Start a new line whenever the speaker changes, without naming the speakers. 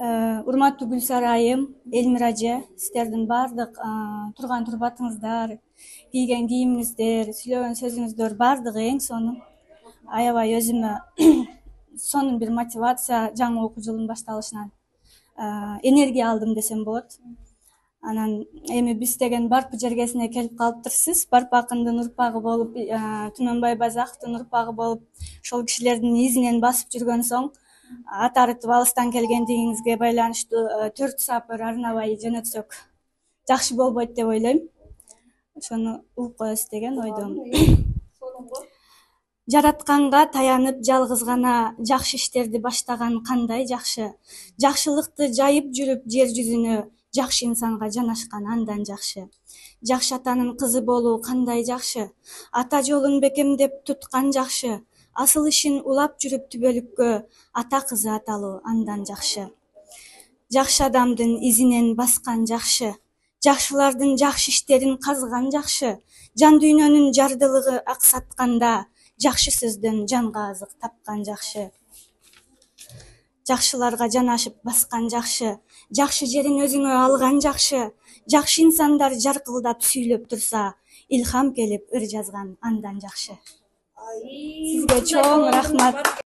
Урматтуу Гүлсара айым, Элмира эже, сиздердин баардык турган турбатыңыздар, кийген кийимиңиздер, сүйлөгөн сөзүңүздөр баардыгы эң сонун. Аябай өзүмө сонун бир мотивация жаңы окуу жылынын башталышынан энергия алдым десем болот. Анан эми биз деген Барпы жергесине келип калыптырсыз. Барпы акындын урпагы болуп, Түмөнбай Байзаковдун урпагы болуп, ошол кишилердин изинен басып жүргөн соң ат арытып алыстан келгендигиңизге байланыштуу 4 сапыр арнабай жөнөтсөк жакшы болбойт деп ойлойм. Ошону угуп коесуз деген ойдомун. Жаратканга таянып жалгыз гана жакшы иштерди баштаган кандай жакшы. Жакшылыкты жайып жүрүп жер жүзүнө, жакшы инсанга жанашкан андан жакшы. Жакшы атанын кызы болуу кандай жакшы. Ата жолун бекемдеп туткан жакшы. Асыл ишин улап жүрүп түбөлүккө, ата кызы аталуу андан жакшы. Жакшы адамдын изинен баскан жакшы. Жакшылардын жакшы иштерин казган жакшы. Жан дүйнөнүн жардылыгы аксатканда, жакшы сөздөн жанга азык тапкан жакшы. Жакшыларга жанашып баскан жакшы. Жакшы жерин өзүңө алган жакшы. Жакшы инсандар жаркылдап сүйлөп турса, илхам келип ыр жазган андан жакшы. Сизге чоң рахмат.